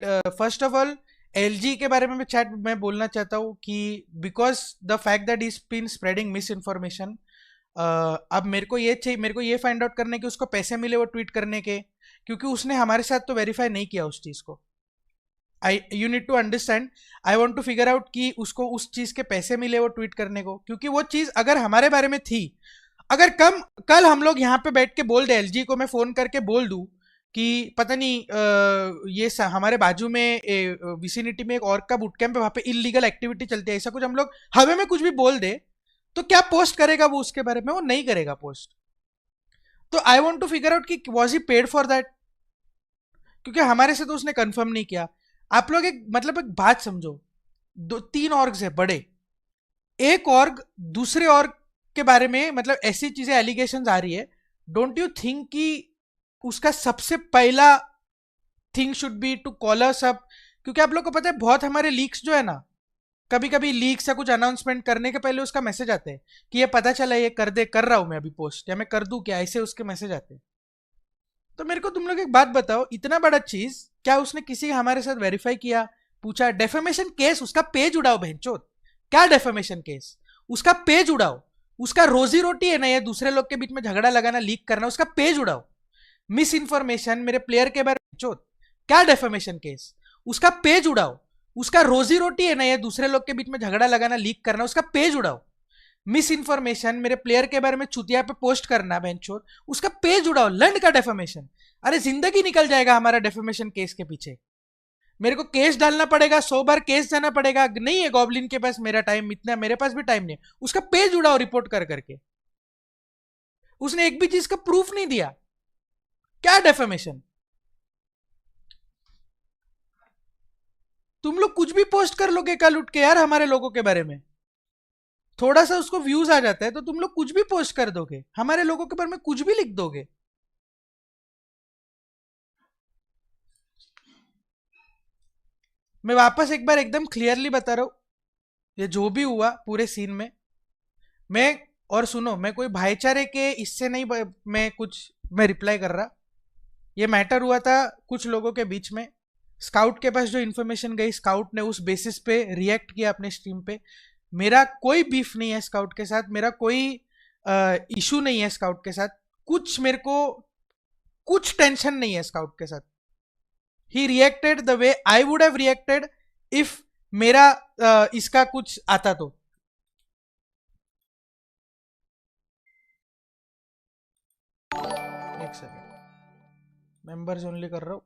First of all LG के बारे में मैं बोलना चाहता हूँ कि because the fact that is been spreading misinformation, अब मेरे को ये फाइंड आउट करने के उसको पैसे मिले वो ट्वीट करने के, क्योंकि उसने हमारे साथ तो वेरीफाई नहीं किया उस चीज को। I you need to understand, I want to figure out कि उसको उस चीज के पैसे मिले वो ट्वीट करने को, क्योंकि वो चीज अगर हमारे बारे में थी, अगर कल हम लोग यहाँ पे बैठ के बोल दे, एलजी को मैं फोन करके बोल दूं कि पता नहीं हमारे बाजू में विसिनिटी में एक और का बूट कैंप है, वहां पे इलीगल एक्टिविटी चलती है, ऐसा कुछ हम लोग हवे में कुछ भी बोल दे, तो क्या पोस्ट करेगा वो उसके बारे में? वो नहीं करेगा पोस्ट। तो I want to figure out कि was he paid for that, क्योंकि हमारे से तो उसने कंफर्म नहीं किया। आप लोग एक बात समझो, दो तीन ऑर्ग्स है बड़े, एक ऑर्ग दूसरे ऑर्ग के बारे में मतलब ऐसी चीजें एलिगेशंस आ रही है, डोंट यू थिंक कि उसका सबसे पहला thing should be to call us up? क्योंकि आप लोग को पता है बहुत हमारे लीक्स जो है ना, कभी कभी लीक्स या कुछ अनाउंसमेंट करने के पहले उसका मैसेज आते हैं कि ये पता चला ये कर रहा हूं मैं अभी पोस्ट, या मैं कर दूं क्या, ऐसे उसके मैसेज आते हैं। तो मेरे को तुम लोग एक बात बताओ, इतना बड़ा चीज क्या उसने किसी हमारे साथ वेरीफाई किया, पूछा? डेफेमेशन केस उसका पेज उड़ाओ बहनचोद, क्या डेफेमेशन केस? उसका पेज उड़ाओ, उसका रोजी रोटी है ना ये दूसरे लोग के बीच में झगड़ा लगाना, लीक करना, उसका पेज उड़ाओ। मिस इन्फॉर्मेशन मेरे प्लेयर के बारे में चोत, क्या डेफेमेशन केस? उसका पेज उड़ाओ। उसका रोजी रोटी है ना ये दूसरे लोग के बीच में झगड़ा लगाना, लीक करना, उसका पेज उड़ाओ। मिस इन्फॉर्मेशन मेरे प्लेयर के बारे में चुतिया पे पोस्ट करना बेंचोर, उसका पेज उड़ाओ। लंड का डेफेमेशन, अरे जिंदगी निकल जाएगा हमारा डेफेमेशन केस के पीछे। मेरे को केस डालना पड़ेगा, 100 बार केस जाना पड़ेगा, नहीं है गॉबलिन के पास मेरा टाइम इतना, मेरे पास भी टाइम नहीं है। उसका पेज उड़ाओ रिपोर्ट कर करके। उसने एक भी चीज का प्रूफ नहीं दिया, क्या डेफेमेशन? तुम लोग कुछ भी पोस्ट कर लोगे कल उठ के यार हमारे लोगों के बारे में, थोड़ा सा उसको व्यूज आ जाता है तो तुम लोग कुछ भी पोस्ट कर दोगे, हमारे लोगों के बारे में कुछ भी लिख दोगे। मैं वापस एक बार एकदम क्लियरली बता रहा हूं, ये जो भी हुआ पूरे सीन में, मैं और सुनो, मैं कोई भाईचारे के इससे नहीं मैं रिप्लाई कर रहा। ये मैटर हुआ था कुछ लोगों के बीच में, स्काउट के पास जो इन्फॉर्मेशन गई, स्काउट ने उस बेसिस पे रिएक्ट किया अपने स्ट्रीम पे। मेरा कोई बीफ नहीं है स्काउट के साथ, मेरा कोई इशू नहीं है स्काउट के साथ, कुछ मेरे को कुछ टेंशन नहीं है स्काउट के साथ। He reacted the way I would have reacted if मेरा इसका कुछ आता तो। एक सेकेंड, मेंबर्स ओनली कर रहा हूं।